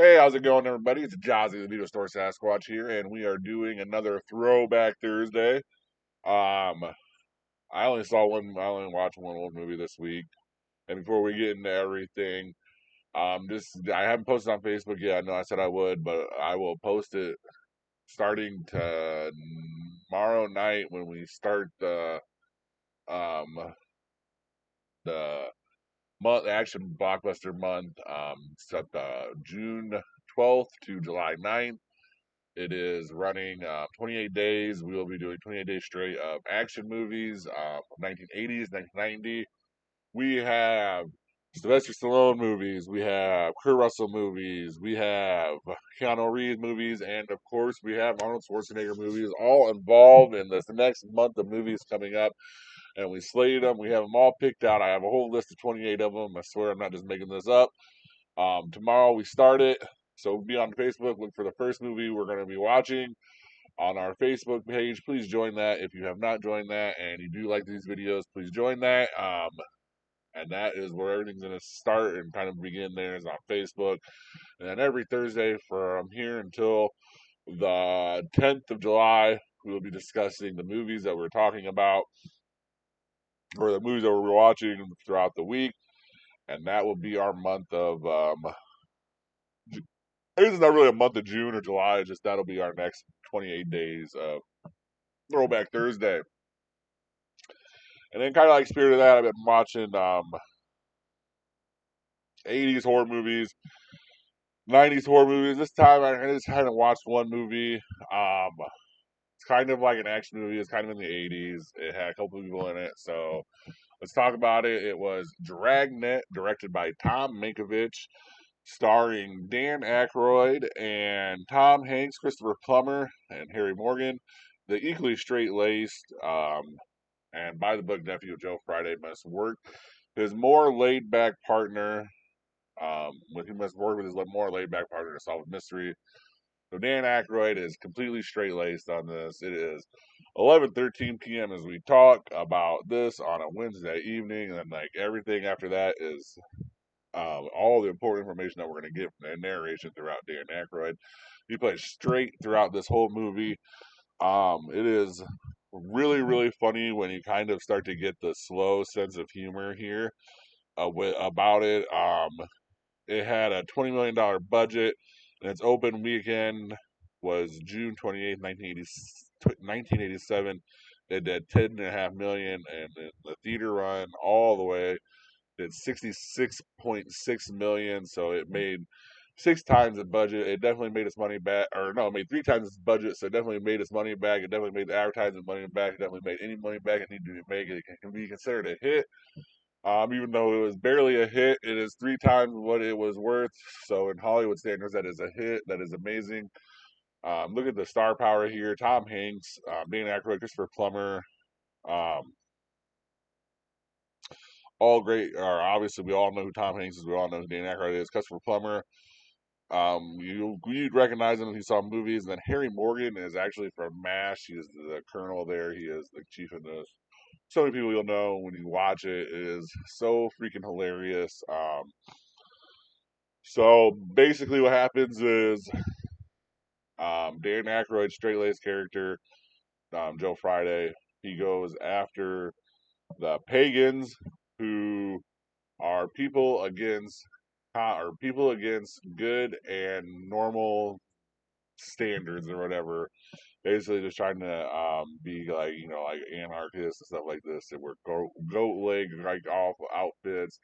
Hey, how's it going, everybody? It's Jazzy, the Video Store Sasquatch here, and we are doing another Throwback Thursday. I only saw one. I only watched one old movie this week. And before we get into everything, just I haven't posted on Facebook yet. I know I said I would, but I will post it starting tomorrow night when we start um the month Action Blockbuster month. It's at the June 12th to July 9th. It is running 28 days. We will be doing 28 days straight of action movies from 1980s, 1990. We have Sylvester Stallone movies. We have Kurt Russell movies. We have Keanu Reeves movies. And of course, we have Arnold Schwarzenegger movies all involved in this next month of movies coming up. And we slated them. We have them all picked out. I have a whole list of 28 of them. I swear I'm not just making this up. Tomorrow we start it. So be on Facebook. Look for the first movie we're going to be watching on our Facebook page. Please join that if you have not joined that and you do like these videos. Please join that. And that is where everything's going to start and kind of begin. There is on Facebook, and then every Thursday from here until the 10th of July, we will be discussing the movies that we're talking about or the movies that we're watching throughout the week, and that will be our month of. I guess it's not really a month of June or July. It's just that'll be our next 28 days of Throwback Thursday. And then kind of like spirit of that, I've been watching 80s horror movies, 90s horror movies. This time I just hadn't watched one movie. It's kind of like an action movie. It's kind of in the 80s. It had a couple people in it. So let's talk about it. It was Dragnet, directed by Tom Mankiewicz, starring Dan Aykroyd and Tom Hanks, Christopher Plummer, and Harry Morgan. The equally straight-laced and by the book nephew of Joe Friday must work his more laid back partner. When he must work with his more laid back partner to solve a mystery. So Dan Aykroyd is completely straight laced on this. It is 11:13 p.m. as we talk about this on a Wednesday evening, and then like everything after that is all the important information that we're going to get from the narration throughout Dan Aykroyd. He plays straight throughout this whole movie. It is really, really funny when you kind of start to get the slow sense of humor here about it. It had a $20 million budget, and its open weekend was June 28th, 1987. It did 10.5 million, and the theater run all the way did 66.6 million. So it made 6 times the budget. It definitely made its money back, or no, it made 3 times its budget. So it definitely made its money back. It definitely made the advertising money back. It definitely made any money back it needed to make. It can be considered a hit. Even though it was barely a hit, it is 3 times what it was worth. So in Hollywood standards, that is a hit. That is amazing. Look at the star power here: Tom Hanks, Dan Aykroyd, Christopher Plummer, um, all great. Or obviously, we all know who Tom Hanks is. We all know who Dan Aykroyd is. Christopher Plummer, you'd recognize him if you saw movies. And then Harry Morgan is actually from MASH. He is the colonel there. He is the chief of this. So many people you'll know when you watch it. It is so freaking hilarious. So basically, what happens is Dan Aykroyd's straight-laced character, Joe Friday, he goes after the pagans who are people against good and normal standards or whatever. Basically, just trying to be like like anarchists and stuff like this. That wear goat leg like off outfits,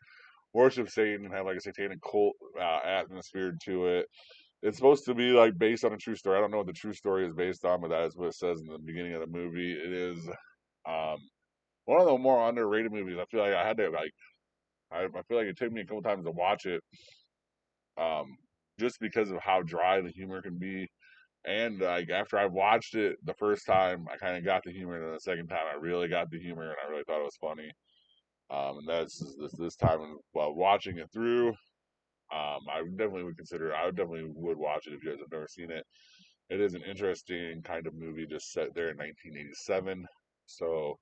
worship Satan, and have like a satanic cult atmosphere to it. It's supposed to be like based on a true story. I don't know what the true story is based on, but that is what it says in the beginning of the movie. It is um, one of the more underrated movies. I feel like I had to like I feel like it took me a couple times to watch it, um, just because of how dry the humor can be. And like after I watched it the first time, I kind of got the humor, and then the second time, I really got the humor, and I really thought it was funny. And that's this time while watching it through. I definitely would consider. I would definitely would watch it if you guys have never seen it. It is an interesting kind of movie, just set there in 1987. So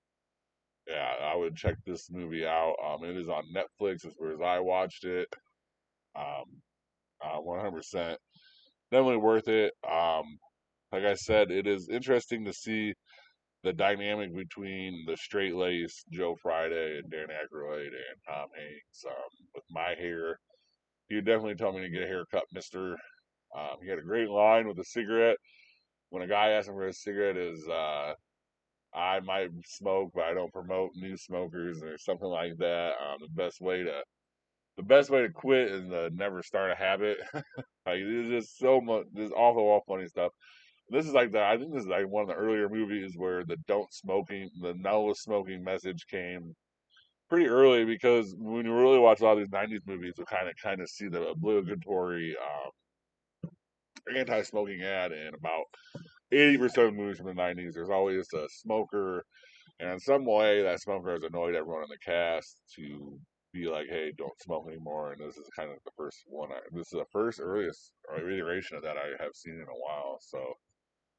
yeah, I would check this movie out. It is on Netflix as far as I watched it. Um, 100%. Definitely worth it. Like I said, it is interesting to see the dynamic between the straight-laced Joe Friday and Dan Aykroyd and Tom Hanks. With my hair, he would definitely tell me to get a haircut, mister. He had a great line with a cigarette. When a guy asks him for a cigarette, is I might smoke, but I don't promote new smokers or something like that. The best way to quit is to never start a habit. Like there's just so much, there's awful funny stuff. This is like I think this is like one of the earlier movies where the no smoking message came pretty early, because when you really watch a lot of these '90s movies, you kind of see the obligatory anti-smoking ad in about 80% of movies from the '90s. There's always a smoker, and in some way, that smoker has annoyed everyone in the cast to be like, "Hey, don't smoke anymore." And this is kind of the first one. This is the first earliest iteration of that I have seen in a while. So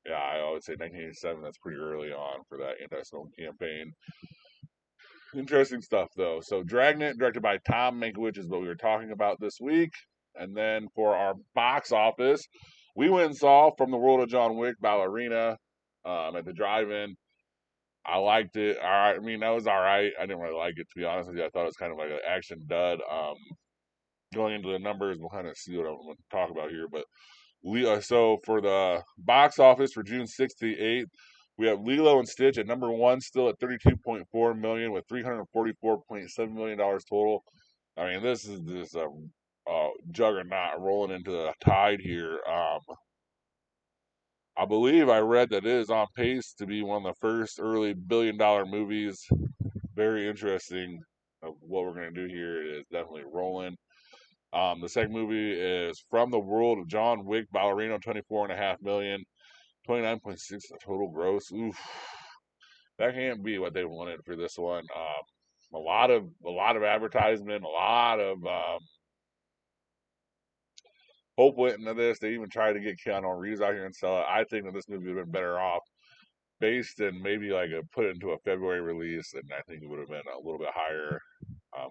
yeah, I would say 1987. That's pretty early on for that anti-smoking campaign. Interesting stuff, though. So Dragnet, directed by Tom Mankiewicz, is what we were talking about this week. And then for our box office, we went and saw From the World of John Wick, Ballerina, at the drive-in. I liked it. All right. I mean, that was all right. I didn't really like it, to be honest with you. I thought it was kind of like an action dud. Going into the numbers, we'll kind of see what I'm going to talk about here. But so for the box office for June 6th to the 8th, we have Lilo and Stitch at number one, still at 32.4 million with 344.7 million dollars total. I mean, this is just a juggernaut rolling into the tide here. I believe I read that it is on pace to be one of the first early billion-dollar movies. Very interesting of what we're going to do here. It is definitely rolling. The second movie is From the World of John Wick, Ballerina, 24.5 million, 29.6 total gross. Oof, that can't be what they wanted for this one. A lot of advertisement, a lot of hope went into this. They even tried to get Keanu Reeves out here and sell it. I think that this movie would have been better off based in maybe like put it into a February release, and I think it would have been a little bit higher.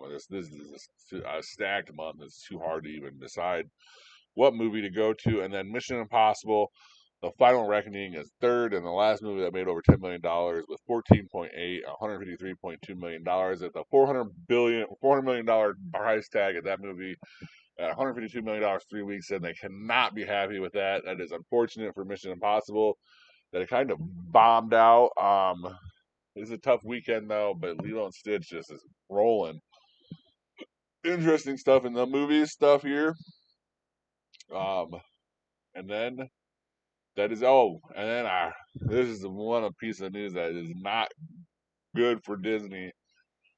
This is a stacked month. It's too hard to even decide what movie to go to. And then Mission Impossible, The Final Reckoning is third, and the last movie that made over $10 million with 14.8, $153.2 million at the $400 million price tag at that movie. At $152 million 3 weeks in, they cannot be happy with that. That is unfortunate for Mission Impossible that it kind of bombed out. It's a tough weekend though, but Lilo and Stitch just is rolling. Interesting stuff in the movie stuff here. Um, and then this is the one piece of news that is not good for Disney.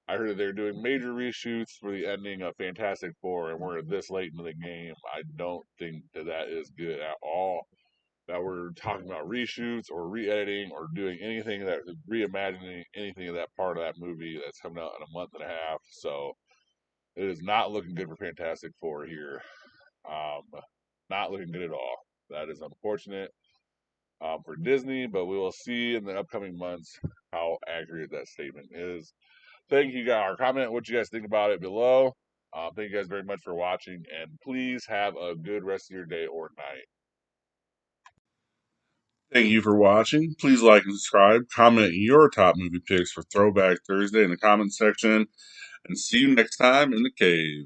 I heard that they're doing major reshoots for the ending of Fantastic Four, and we're this late into the game. I don't think that is good at all. That we're talking about reshoots or re-editing or doing anything that reimagining anything of that part of that movie that's coming out in a month and a half. So it is not looking good for Fantastic Four here. Um, not looking good at all. That is unfortunate for Disney, but we will see in the upcoming months how accurate that statement is. Thank you guys. Or comment what you guys think about it below. Thank you guys very much for watching, and please have a good rest of your day or night. Thank you for watching. Please like and subscribe. Comment your top movie picks for Throwback Thursday in the comments section. And see you next time in the cave.